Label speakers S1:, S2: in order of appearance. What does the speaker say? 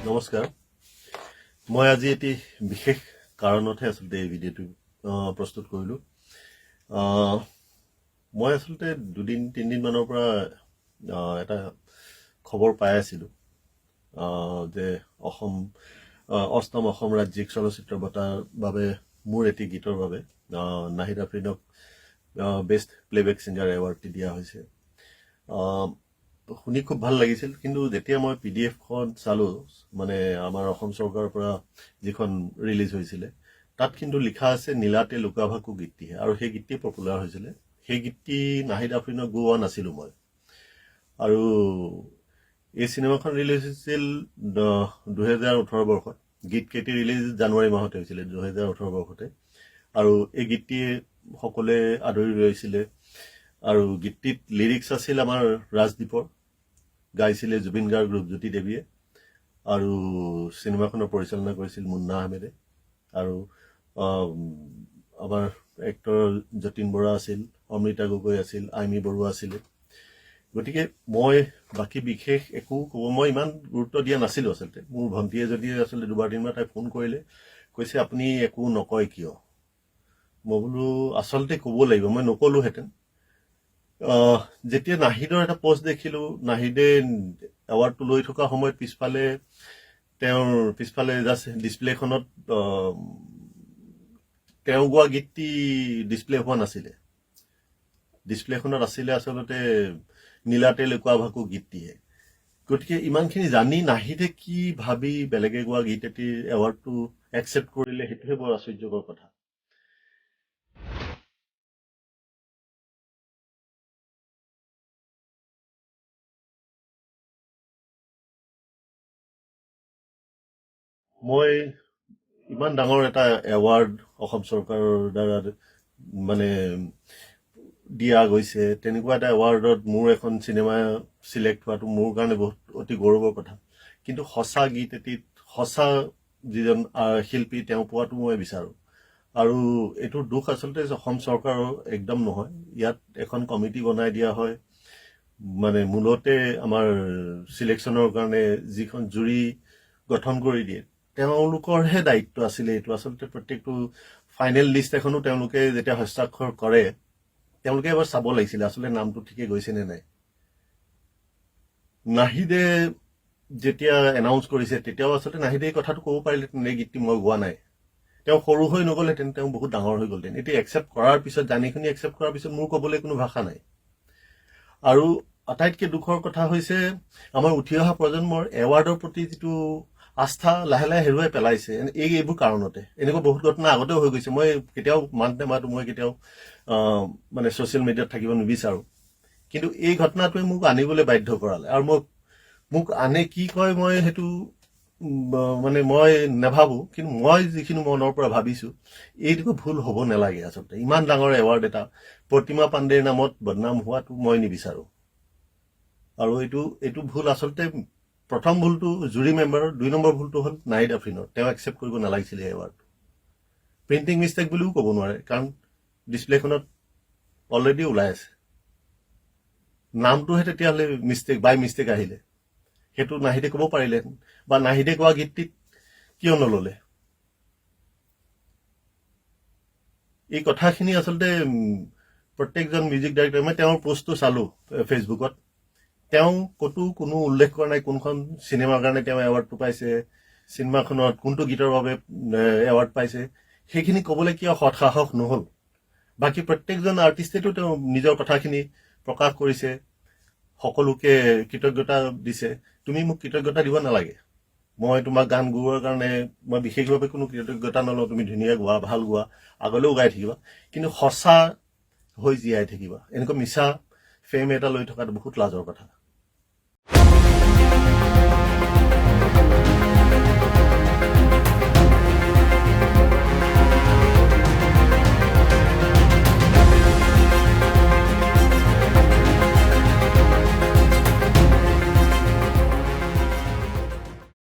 S1: নমস্কাৰ মই আজি এটি বিশেষ কাৰণতহে আচলতে এই ভিডিঅ'টো প্ৰস্তুত কৰিলোঁ মই আচলতে 2-3 দিনৰ পৰা এটা খবৰ পাই আছিলোঁ যে অষ্টম অসম ৰাজ্যিক চলচ্চিত্ৰ বঁটাৰ বাবে মোৰ এটি গীতৰ বাবে নাহিদ আফ্ৰিনক বেষ্ট প্লেবেক ছিংগাৰ এৱাৰ্ডটি দিয়া হৈছে শুনি খুব ভাল লাগিছিল কিন্তু যেতিয়া মই পিডিএফখন চালো মানে আমাৰ অসম চৰকাৰৰ পৰা যিখন ৰিলিজ হৈছিলে তাত কিন্তু লিখা আছে নীলাতে লুকা ভাকু গীতটি আৰু সেই গীতটি পপুলাৰ হৈছিলে সেই গীতটি নাহিদ আফ্ৰিনক গোৱা নাছিলো মই আৰু এই সিনেমাখন ৰিলিজ হৈছিল 2018 বৰ্ষত গীত কেটি ৰিলিজ জানুৱাৰী মাহতে হৈছিল 2018 বৰ্ষতে আৰু এই গীতটি সকলে আদৰি ৰৈছিলে আৰু গীতটিত লিৰিক্স আছিল আমাৰ ৰাজদীপৰ গাইছিলে জুবিন গাৰ্গ ৰূপজ্যোতি দেৱীয়ে আৰু সিনেমাখনৰ পৰিচালনা কৰিছিল মুন্না আহমেদে আৰু আমাৰ এক্টৰ যতীন বৰা আছিল অমৃতা গগৈ আছিল আইমি বৰুৱা আছিল গতিকে মই বাকি বিশেষ একো ক'ব মই ইমান গুৰুত্ব দিয়া নাছিলো আচলতে মোৰ ভন্টিয়ে যদি আচলতে দুবাৰ দিনমান তাই ফোন কৰিলে কৈছে আপুনি একো নকয় কিয় মই বোলো আচলতে ক'ব লাগিব মই নকলোহেঁতেন যেতিয়া নাহিদৰ এটা পোষ্ট দেখিলো নাহিদে এৱাৰ্ডটো লৈ থকা সময়ত পিছফালে জাষ্ট ডিসপ্লেখনত তেওঁ গোৱা গীতটি ডিসপ্লে হোৱা নাছিলে ডিসপ্লেখনত আছিলে আচলতে নীলাতে লুকা ভাকু গীতটিহে গতিকে ইমানখিনি জানি নাহিদে কি ভাবি বেলেগে গোৱা গীত এটি এৱাৰ্ডটো একচেপ্ট কৰিলে সেইটোহে বৰ আশ্চৰ্যকৰ কথা মই ইমান ডাঙৰ এটা এৱাৰ্ড অসম চৰকাৰৰ দ্বাৰা মানে দিয়া গৈছে তেনেকুৱা এটা এৱাৰ্ডত মোৰ এখন চিনেমা সিলেক্ট হোৱাটো মোৰ কাৰণে বহুত অতি গৌৰৱৰ কথা কিন্তু সঁচা গীত এটি সঁচা যিজন শিল্পী তেওঁ পোৱাটো মই বিচাৰো আৰু এইটো দুখ আচলতে অসম চৰকাৰৰ একদম নহয় ইয়াত এখন কমিটি বনাই দিয়া হয় মানে মূলতে আমাৰ সিলেকশ্যনৰ কাৰণে যিখন জুৰি গঠন কৰি দিয়ে তেওঁলোকৰহে দায়িত্ব আছিলে এইটো আচলতে প্ৰত্যেকটো ফাইনেল লিষ্ট এখনো তেওঁলোকে যেতিয়া হস্তাক্ষৰ কৰে তেওঁলোকে এবাৰ চাব লাগিছিল আচলতে নামটো ঠিকে গৈছে নে নাই নাহিদে যেতিয়া এনাউন্স কৰিছে তেতিয়াও আচলতে নাহিদে এই কথাটো ক'ব পাৰিলেহেঁতেন এই গীতটি মই গোৱা নাই তেওঁ সৰু হৈ নগ'লহেঁতেন তেওঁ বহুত ডাঙৰ হৈ গ'লহেঁতেন এতিয়া একচেপ্ট কৰাৰ পিছত জানি শুনি একচেপ্ট কৰাৰ পিছত মোৰ ক'বলৈ কোনো ভাষা নাই আৰু আটাইতকৈ দুখৰ কথা হৈছে আমাৰ উঠি অহা প্ৰজন্মৰ এৱাৰ্ডৰ প্ৰতি যিটো আস্থা লাহে লাহে হেৰুৱাই পেলাইছে এইবোৰ কাৰণতে এনেকুৱা বহুত ঘটনা আগতেও হৈ গৈছে মই কেতিয়াও মাতো মই কেতিয়াও মানে ছ'চিয়েল মিডিয়াত থাকিব নিবিচাৰো কিন্তু এই ঘটনাটোৱে মোক আনিবলৈ বাধ্য কৰালে আৰু মোক আনে কি কয় মই সেইটো মানে মই নাভাবো কিন্তু মই যিখিনি মনৰ পৰা ভাবিছো এইটো ভুল হ'ব নালাগে আচলতে ইমান ডাঙৰ এৱাৰ্ড এটা প্ৰতিমা পাণ্ডেৰ নামত বদনাম হোৱাটো মই নিবিচাৰো আৰু এইটো ভুল আচলতে প্ৰথম ভুলটো জুৰি মেম্বাৰৰ 2 নম্বৰ ভুলটো হ'ল নাহিদ আফ্ৰিনৰ তেওঁ একচেপ্ট কৰিব নালাগিছিল এই এৱাৰ্ডটো প্ৰিণ্টিং মিষ্টেক বুলিও ক'ব নোৱাৰে কাৰণ ডিসপ্লেখনত অলৰেডি ওলাই আছে নামটোহে তেতিয়াহ'লে বাই মিষ্টেক আহিলে সেইটো নাহিদে ক'ব পাৰিলেহেঁতেন বা নাহিদে কোৱা গীতটিত কিয় নল'লে এই কথাখিনি আচলতে প্ৰত্যেকজন মিউজিক ডাইৰেক্টৰ মই তেওঁৰ পোষ্টটো চালো ফেচবুকত তেওঁ ক'তো কোনো উল্লেখ কৰা নাই কোনখন চিনেমাৰ কাৰণে তেওঁ এৱাৰ্ডটো পাইছে চিনেমাখনত কোনটো গীতৰ বাবে এৱাৰ্ড পাইছে সেইখিনি ক'বলৈ কিয় সৎসাহস নহ'ল বাকী প্ৰত্যেকজন আৰ্টিষ্টেটো তেওঁ নিজৰ কথাখিনি প্ৰকাশ কৰিছে সকলোকে কৃতজ্ঞতা দিছে তুমি মোক কৃতজ্ঞতা দিব নালাগে মই তোমাক গান গোৱাৰ কাৰণে মই বিশেষভাৱে কোনো কৃতজ্ঞতা নলওঁ তুমি ধুনীয়া গোৱা ভাল গোৱা আগলৈও গাই থাকিবা কিন্তু সঁচা হৈ জীয়াই থাকিবা এনেকুৱা মিছা ফেম এটা লৈ থকাটো বহুত লাজৰ কথা